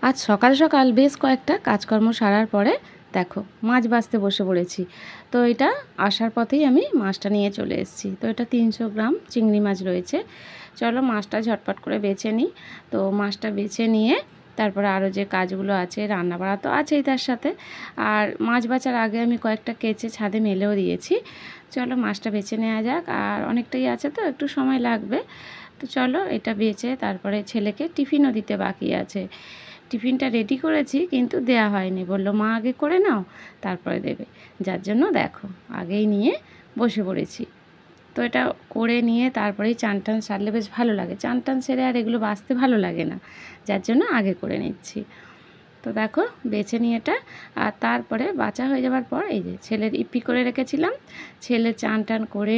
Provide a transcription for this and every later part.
আজ সকাল সকাল বেশ কয়েকটা কাজকর্ম সারার পরে দেখো মাছ বাছতে বসে পড়েছি। তো এটা আসার পথেই আমি মাছটা নিয়ে চলে এসেছি। তো এটা 300 গ্রাম চিংড়ি মাছ রয়েছে। চলো মাছটা ঝটপট করে বেছে নিই। তো মাছটা বেছে নিয়ে তারপরে আরও যে কাজগুলো আছে, রান্না বাড়া তো আছেই তার সাথে। আর মাছ বাছার আগে আমি কয়েকটা কেচে ছাদে মেলেও দিয়েছি। চলো মাছটা বেছে নেওয়া যাক। আর অনেকটাই আছে তো একটু সময় লাগবে। তো চলো এটা বেছে তারপরে ছেলেকে টিফিনও দিতে বাকি আছে। টিফিনটা রেডি করেছি কিন্তু দেয়া হয়নি, বললো মা আগে করে নাও তারপরে দেবে। যার জন্য দেখো আগেই নিয়ে বসে পড়েছি। তো এটা করে নিয়ে তারপরেই চান টান সারলে বেশ ভালো লাগে। চান টান সেরে আর এগুলো বাছতে ভালো লাগে না, যার জন্য আগে করে নিচ্ছি। তো দেখো বেছে নিয়ে এটা, আর তারপরে বাছা হয়ে যাওয়ার পর এই যে ছেলের ইপি করে রেখেছিলাম। ছেলে চান টান করে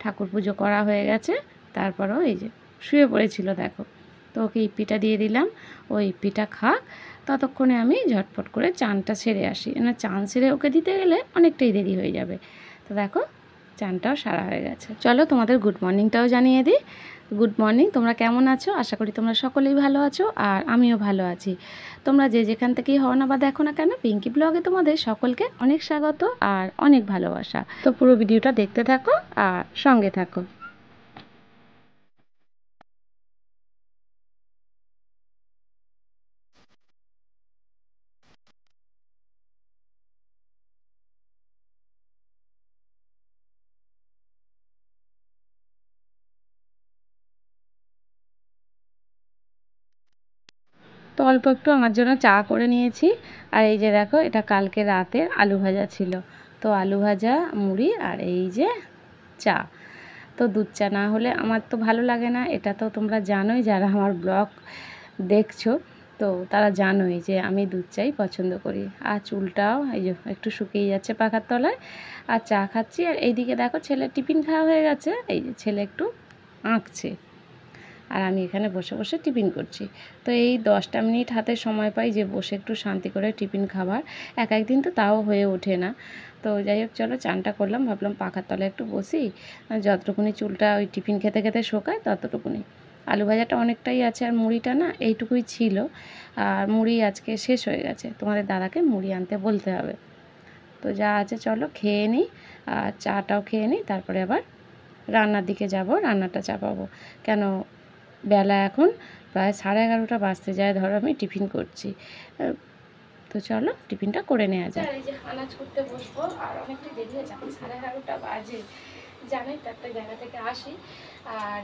ঠাকুর পুজো করা হয়ে গেছে, তারপরেও এই যে শুয়ে পড়েছিল দেখো। তো ওকে ইপিটা দিয়ে দিলাম, ওই ইপিটা খাক। ততক্ষণে আমি ঝটপট করে চানটা সেরে আসি, না চান সেরে ওকে দিতে গেলে অনেকটাই দেরি হয়ে যাবে। তো দেখো চানটাও সারা হয়ে গেছে। চলো তোমাদের গুড মর্নিংটাও জানিয়ে দিই। গুড মর্নিং, তোমরা কেমন আছো? আশা করি তোমরা সকলেই ভালো আছো, আর আমিও ভালো আছি। তোমরা যে যেখান থেকেই হও না বা দেখো না কেন, পিঙ্কি ব্লগে তোমাদের সকলকে অনেক স্বাগত আর অনেক ভালোবাসা। তো পুরো ভিডিওটা দেখতে থাকো আর সঙ্গে থাকো। তো অল্প একটু আমার জন্য চা করে নিয়েছি। আর এই যে দেখো এটা কালকে রাতের আলু ভাজা ছিল। তো আলু ভাজা, মুড়ি আর এই যে চা। তো দুধ চা না হলে আমার তো ভালো লাগে না, এটা তো তোমরা জানোই যারা আমার ব্লগ দেখছো। তো তারা জানোই যে আমি দুধ চাই পছন্দ করি। আর চুলটাও এই যে একটু শুকিয়ে যাচ্ছে পাখার তলায়। আর চা খাচ্ছি, আর এইদিকে দেখো ছেলের টিফিন খাওয়া হয়ে গেছে। এই যে ছেলে একটু আঁকছে আর আমি এখানে বসে বসে টিফিন করছি। তো এই 10টা মিনিট হাতে সময় পাই যে বসে একটু শান্তি করে টিফিন খাবার। এক একদিন তো তাও হয়ে ওঠে না। তো যাই হোক চলো চানটা করলাম, ভাবলাম পাখার তলে একটু বসি, যতটুকুনি চুলটা ওই টিফিন খেতে খেতে শোকায় ততটুকুনি। আলু ভাজাটা অনেকটাই আছে, আর মুড়িটা না এইটুকুই ছিল। আর মুড়ি আজকে শেষ হয়ে গেছে, তোমাদের দাদাকে মুড়ি আনতে বলতে হবে। তো যা আছে চলো খেয়ে নিই, আর চাটাও খেয়ে নিই, তারপরে আবার রান্নার দিকে যাব, রান্নাটা চাপাবো। কেন বেলা এখন প্রায় 11:30 বাজতে যায়, ধরো আমি টিফিন করছি। তো চলো টিফিনটা করে নেওয়া যায়। এই যে আনাজ করতে বসবো, আর অনেকটা দেরি হয়ে যাবে, 11:30 বাজে। জানোই তো একটা জায়গা থেকে আসি। আর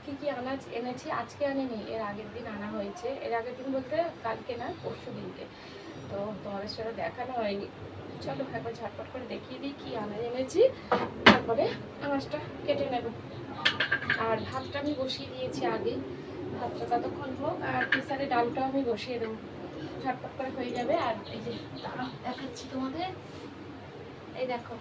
কী কী আনাজ এনেছি আজকে আনিনি, এর আগের দিন আনা হয়েছে। এর আগের দিন বলতে কালকে না, পরশু দিনকে। তো তোমাদের সাথে দেখানো হয়নি। চলো একবার ঝটপট করে দেখিয়ে দিই কী আনাজ এনেছি, তারপরে আনাজটা কেটে নেব। আর ভাতটা আমি বসিয়ে দিয়েছি আগে, ভাতটা ততক্ষণ হোক। আর প্রেসারে ডালটাও আমি বসিয়ে দেবো, ঝটপট করে হয়ে যাবে। আর এই যে দেখাচ্ছি তোমাদের, এই দেখো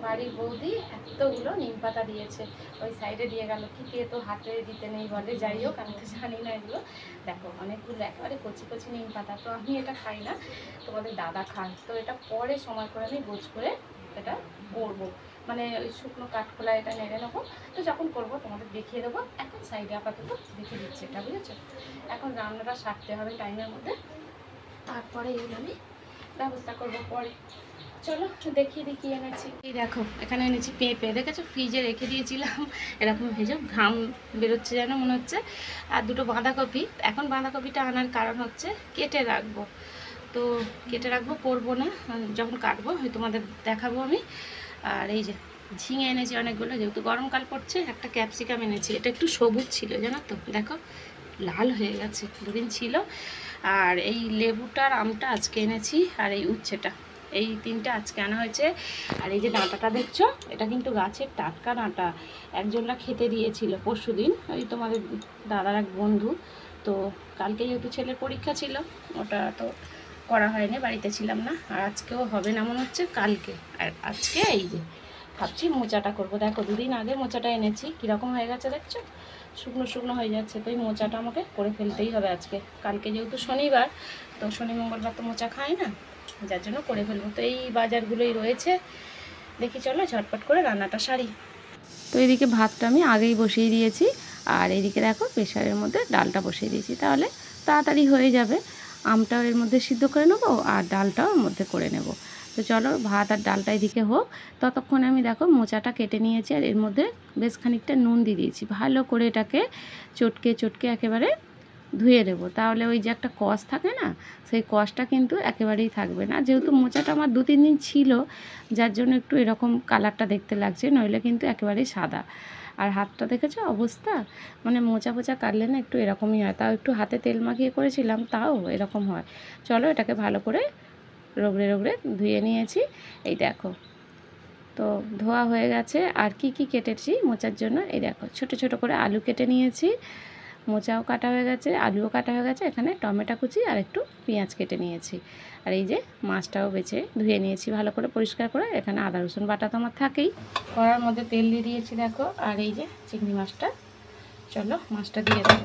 বাড়ির বৌদি এতগুলো নিম পাতা দিয়েছে, ওই সাইডে দিয়ে গেল। কি কে তো হাতে দিতে নেই বলে, যাই হোক আমি তো জানি না এগুলো। দেখো অনেকগুলো একেবারে কচি কচি নিম পাতা। তো আমি এটা খাই না, তোমাদের দাদা খান। তো এটা পরে সময় করে আমি গোছ করে এটা করবো, মানে ওই শুকনো কাঠখোলা এটা নেড়ে নেবো। তো যখন করবো তোমাদের দেখিয়ে দেবো। এখন সাইডে আপাতত দেখিয়ে দিচ্ছি এটা, বুঝেছো? এখন রান্নাটা সারতে হবে টাইমের মধ্যে, তারপরে এগুলো আমি ব্যবস্থা করবো পরে। চলো দেখিয়ে দিই কী এনেছি। এই দেখো এখানে এনেছি পেঁপে, দেখেছো ফ্রিজে রেখে দিয়েছিলাম, এরকম ভেজে ঘাম বেরোচ্ছে যেন মনে হচ্ছে। আর দুটো বাঁধাকপি। এখন বাঁধাকপিটা আনার কারণ হচ্ছে কেটে রাখবো। তো কেটে রাখবো, করবো না, যখন কাটবো হয় তোমাদের দেখাবো আমি। আর এই যে ঝিঙে এনেছি অনেকগুলো, যেহেতু গরমকাল পড়ছে। একটা ক্যাপসিকাম এনেছি, এটা একটু সবুজ ছিল জানো তো, দেখো লাল হয়ে গেছে, দুদিন ছিল। আর এই লেবুটার আমটা আজকে এনেছি, আর এই উচ্ছেটা, এই তিনটা আজকে আনা হয়েছে। আর এই যে ডাঁটাটা দেখছো, এটা কিন্তু গাছের টাটকা ডাঁটা, একজনরা খেতে দিয়েছিল পরশু দিন, ওই তোমাদের দাদার এক বন্ধু। তো কালকে যেহেতু ছেলের পরীক্ষা ছিল, ওটা তো করা হয়নি, বাড়িতে ছিলাম না। আর আজকেও হবে না মনে হচ্ছে, কালকে। আর আজকে এই যে ভাবছি মোচাটা করব। দেখো দুদিন আগে মোচাটা এনেছি, কীরকম হয়ে গেছে দেখছো, শুকনো শুকনো হয়ে যাচ্ছে। তো এই মোচাটা আমাকে করে ফেলতেই হবে আজকে। কালকে যেহেতু শনিবার, তো শনি মঙ্গলবার তো মোচা খাই না, যার জন্য করে ফেলবো। তো এই বাজারগুলোই রয়েছে, দেখি চলো ঝটপট করে রান্নাটা সারি। তো এদিকে ভাতটা আমি আগেই বসিয়ে দিয়েছি, আর এদিকে দেখো প্রেশারের মধ্যে ডালটা বসিয়ে দিয়েছি, তাহলে তাড়াতাড়ি হয়ে যাবে। আমটাও এর মধ্যে সিদ্ধ করে নেবো আর ডালটাও এর মধ্যে করে নেব। তো চলো ভাত আর ডালটা এদিকে হোক, ততক্ষণে আমি দেখো মোচাটা কেটে নিয়েছি আর এর মধ্যে বেশ খানিকটা নুন দিয়ে দিয়েছি। ভালো করে এটাকে চটকে চটকে একেবারে ধুয়ে দেবো, তাহলে ওই যে একটা কষ থাকে না, সেই কষটা কিন্তু একেবারেই থাকবে না। যেহেতু মোচাটা আমার 2-3 দিন ছিল, যার জন্য একটু এরকম কালারটা দেখতে লাগছে, নইলে কিন্তু একেবারেই সাদা। আর হাতটা দেখেছো অবস্থা, মানে মোচা মোচা কাটলে না একটু এরকমই হয়, তাও একটু হাতে তেল মাখিয়ে করেছিলাম, তাও এরকম হয়। চলো এটাকে ভালো করে রগড়ে রগড়ে ধুয়ে নিয়েছি, এই দেখো। তো ধোয়া হয়ে গেছে। আর কি কি কেটেছি মোচার জন্য, এই দেখো ছোট ছোট করে আলু কেটে নিয়েছি, মোচাও কাটা হয়ে গেছে, আলুও কাটা হয়ে গেছে, এখানে টমেটো কুচি আর একটু পেঁয়াজ কেটে নিয়েছি। আর এই যে মাছটাও বেছে ধুয়ে নিয়েছি ভালো করে পরিষ্কার করে। এখানে আদা রসুন বাটা তো আমার থাকেই। কড়ার মধ্যে তেল দিয়ে দিয়েছি দেখো, আর এই যে চিংড়ি মাছটা, চলো মাছটা দিয়ে দেবো।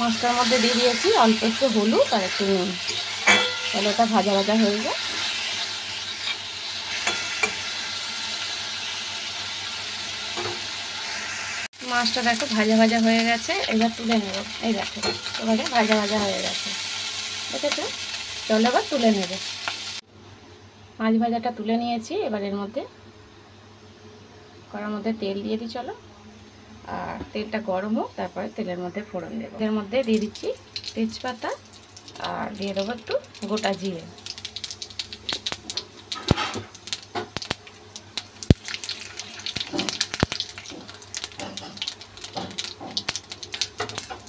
মাছটার মধ্যে দিয়ে দিয়েছি অল্প একটু হলুদ আর একটু নুন। তাহলে ওটা ভাজা ভাজা হয়ে যায়। মাছটা দেখো ভাজা ভাজা হয়ে গেছে, এবার তুলে নেব। এই দেখো এবারে ভাজা ভাজা হয়ে গেছে, দেখেছো? চলো এবার তুলে নেব। মাছ ভাজাটা তুলে নিয়েছি, এবার এর মধ্যে কড়ার মধ্যে তেল দিয়ে দিই চলো। আর তেলটা গরম হোক, তারপরে তেলের মধ্যে ফোড়ন দেবো। এর মধ্যে দিয়ে দিচ্ছি তেজপাতা আর দিয়ে দেবো একটু গোটা জিরে।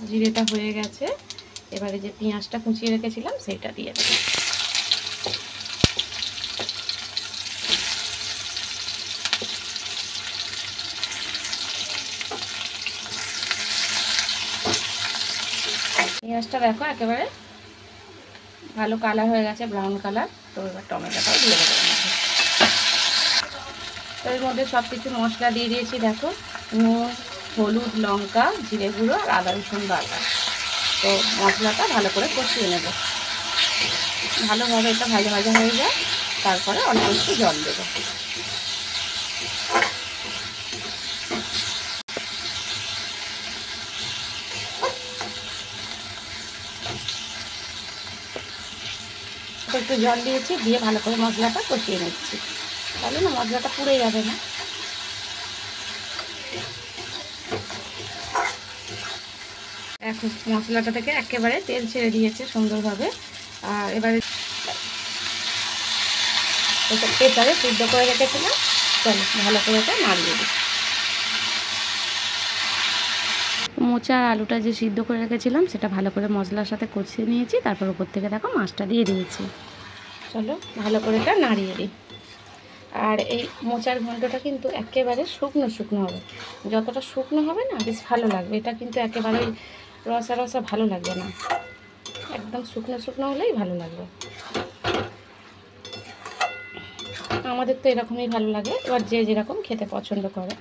জিরেটা হয়ে গেছে, এবারে যে পেঁয়াজটা কুচিয়ে রেখেছিলাম সেটা দিয়ে দেবো। পেঁয়াজটা দেখো একেবারে ভালো কালার হয়ে গেছে, ব্রাউন কালার। তো এবার টমেটোটাও দিয়ে দেবো। তো এর মধ্যে সব কিছু মশলা দিয়ে দিয়েছি দেখো, নুন, হলুদ, লঙ্কা, জিরে গুঁড়ো আর আদা রসুন বাটা। তো মশলাটা ভালো করে কষিয়ে নেব, ভালোভাবে এটা ভাজা ভাজা হয়ে যায়, তারপরে অল্প একটু জল দেবো। একটু জল দিয়েছি, দিয়ে ভালো করে মশলাটা কষিয়ে নিচ্ছি, তাহলে না মশলাটা পুড়ে যাবে না। এখন মশলাটা থেকে একেবারে তেল ছেড়ে দিয়েছে সুন্দরভাবে। আর এবারে প্রেসারে সিদ্ধ করে রেখেছিলাম, চলো ভালো করে এটা নাড়িয়ে দিই। মোচা আর আলুটা যে সিদ্ধ করে রেখেছিলাম সেটা ভালো করে মশলার সাথে কষিয়ে নিয়েছি, তারপর উপর থেকে দেখো মাছটা দিয়ে দিয়েছি। চলো ভালো করে এটা নাড়িয়ে দিই। আর এই মোচার ঘন্টটা কিন্তু একেবারে শুকনো শুকনো হবে, যতটা শুকনো হবে না বেশ ভালো লাগবে। এটা কিন্তু একেবারেই রসা রসা ভালো লাগবে না, একদম শুকনো শুকনো হলেই ভালো লাগবে। আমাদের তো এরকমই ভালো লাগে, এবার যে যেরকম খেতে পছন্দ করে।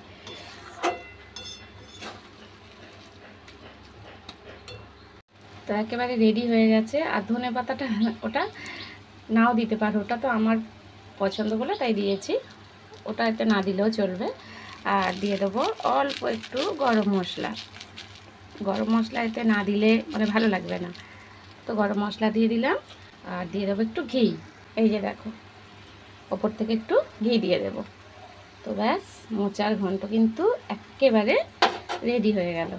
তো একেবারে রেডি হয়ে গেছে। আর ধনে পাতাটা ওটা নাও দিতে পারো, ওটা তো আমার পছন্দ বলে তাই দিয়েছি, ওটা এতে না দিলেও চলবে। আর দিয়ে দেবো অল্প একটু গরম মশলা। গরম মশলা এতে না দিলে মানে ভালো লাগবে না, তো গরম মশলা দিয়ে দিলাম। আর দিয়ে দেবো একটু ঘি, এই যে দেখো ওপর থেকে একটু ঘি দিয়ে দেব। তো ব্যাস মোচার ঘন্ট কিন্তু একেবারে রেডি হয়ে গেল।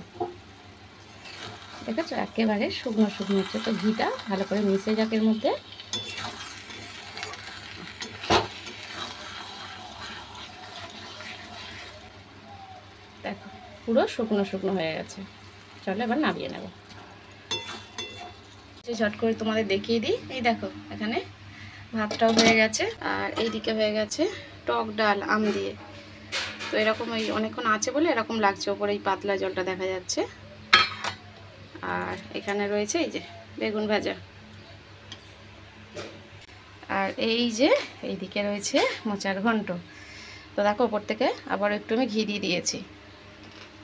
দেখেছো একেবারে শুকনো শুকনো হচ্ছে, তো ঘিটা ভালো করে মিশে যাক এর মধ্যে। দেখো পুরো শুকনো শুকনো হয়ে গেছে, চলো এবার নামিয়ে নেব। ঝট করে তোমাদের দেখিয়ে দিই, এই দেখো এখানে ভাতটাও হয়ে গেছে আর এইদিকে হয়ে গেছে টক ডাল আম দিয়ে। তো এরকম ওই অনেকক্ষণ আছে বলে এরকম লাগছে, ওপরে এই পাতলা জলটা দেখা যাচ্ছে। আর এখানে রয়েছে এই যে বেগুন ভাজা, আর এই যে এইদিকে রয়েছে মোচার ঘন্ট। তো দেখো ওপর থেকে আবার একটু আমি ঘি দিয়ে দিয়েছি।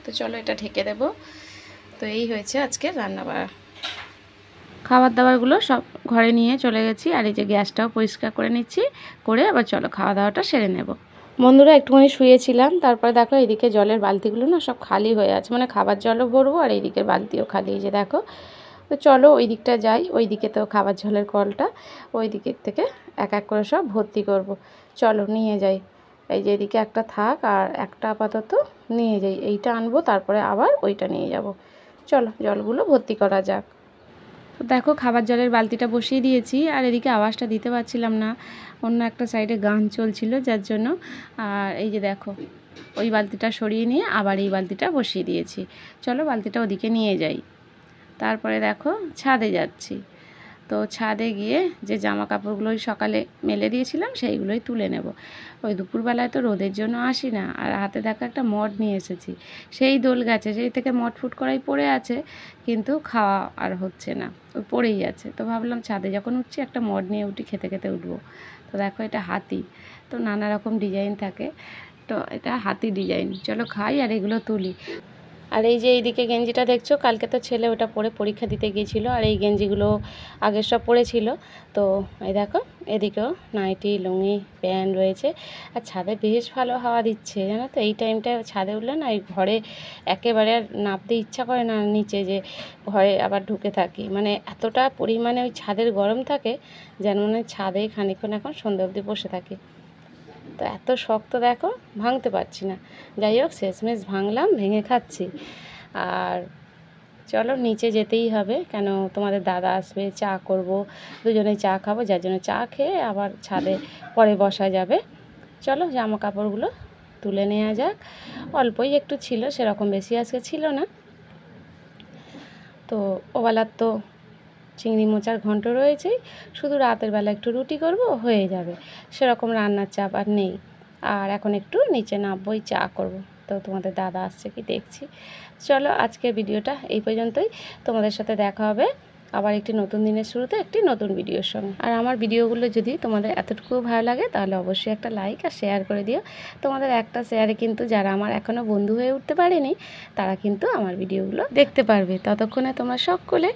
তো চলো এটা ঢেকে দেবো। তো এই হয়েছে আজকে রান্না বাড়া, খাবার দাবারগুলো সব ঘরে নিয়ে চলে গেছি। আর এই যে গ্যাসটাও পরিষ্কার করে নিচ্ছি, করে আবার চলো খাওয়া দাওয়াটা সেরে নেব। বন্ধুরা একটুখানি শুয়েছিলাম, তারপরে দেখো এইদিকে জলের বালতিগুলো না সব খালি হয়ে আছে, মানে খাবার জলও ভরবো আর এইদিকের বালতিও খালি। এই যে দেখো, তো চলো ওই দিকটা যাই, ওই দিকে তো খাবার জলের কলটা, ওই দিকের থেকে এক এক করে সব ভর্তি করব। চলো নিয়ে যাই। এই যে এদিকে একটা থাক আর একটা আপাতত নিয়ে যাই, এইটা আনবো তারপরে আবার ওইটা নিয়ে যাব। চলো জলগুলো ভর্তি করা যাক। তো দেখো খাবার জলের বালতিটা বসিয়ে দিয়েছি, আর এদিকে আওয়াজটা দিতে পারছিলাম না, অন্য একটা সাইডে গান চলছিল যার জন্য। আর এই যে দেখো ওই বালতিটা সরিয়ে নিয়ে আবার এই বালতিটা বসিয়ে দিয়েছি। চলো বালতিটা ওদিকে নিয়ে যাই। তারপরে দেখো ছাদে যাচ্ছি। তো ছাদে গিয়ে যে জামা কাপড়গুলো সকালে মেলে দিয়েছিলাম সেইগুলোই তুলে নেব। ওই দুপুরবেলায় তো রোদের জন্য আসি না, আর হাতে দেখো একটা মড নিয়ে এসেছি, সেই দোল গাছে সেই থেকে মট ফুট করাই পড়ে আছে, কিন্তু খাওয়া আর হচ্ছে না, ওই পড়েই আছে। তো ভাবলাম ছাদে যখন উঠছি একটা মড নিয়ে উঠি, খেতে খেতে উঠবো। তো দেখো এটা হাতি, তো নানা রকম ডিজাইন থাকে, তো এটা হাতি ডিজাইন। চলো খাই আর এগুলো তুলি। আর এই যে এইদিকে গেঞ্জিটা দেখছো, কালকে তো ছেলে ওটা পরে পরীক্ষা দিতে গিয়েছিলো, আর এই গেঞ্জিগুলো আগের সব পরেছিল। তো এই দেখো এদিকেও নাইটি লুঙ্গি প্যান্ট রয়েছে। আর ছাদে বেশ ভালো হাওয়া দিচ্ছে জানো তো, এই টাইমটা ছাদে উঠলে না এই ঘরে একেবারে আর নামতে ইচ্ছা করে না নিচে, যে ঘরে আবার ঢুকে থাকি, মানে এতটা পরিমাণে ওই ছাদের গরম থাকে যেন মানে ছাদেই খানিকক্ষণ এখন সন্ধ্যা অবধি বসে থাকি। তো এত শক্ত দেখো, ভাঙতে পারছি না। যাই হোক শেষমেশ ভাঙলাম, ভেঙে খাচ্ছি। আর চলো নিচে যেতেই হবে, কেন তোমাদের দাদা আসবে, চা করব, দুজনেই চা খাবো, যার জন্য চা খেয়ে আবার ছাদে পরে বসা যাবে। চলো জামা কাপড়গুলো তুলে নেওয়া যাক। অল্পই একটু ছিল, সেরকম বেশি আজকে ছিল না। তো ওবেলার তো চিংড়ি মোচার ঘন্ট রয়েছেই, শুধু রাতের বেলা একটু রুটি করব, হয়ে যাবে, সেরকম রান্নার চাপ আর নেই। আর এখন একটু নিচে নামবই, চা করব। তো তোমাদের দাদা আসছে কি দেখছি। চলো আজকের ভিডিওটা এই পর্যন্তই, তোমাদের সাথে দেখা হবে আবার একটি নতুন দিনের শুরুতে একটি নতুন ভিডিওর সঙ্গে। আর আমার ভিডিওগুলো যদি তোমাদের এতটুকু ভালো লাগে তাহলে অবশ্যই একটা লাইক আর শেয়ার করে দিও। তোমাদের একটা শেয়ারে কিন্তু যারা আমার এখনও বন্ধু হয়ে উঠতে পারেনি তারা কিন্তু আমার ভিডিওগুলো দেখতে পারবে। ততক্ষণে তোমরা সকলে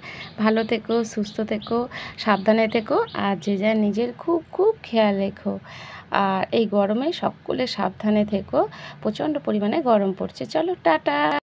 ভালো থেকো, সুস্থ থেকো, সাবধানে থেকো, আর যে যার নিজের খুব খুব খেয়াল রেখো। আর এই গরমে সকলে সাবধানে থেকো, প্রচণ্ড পরিমাণে গরম পড়ছে। চলো টাটা।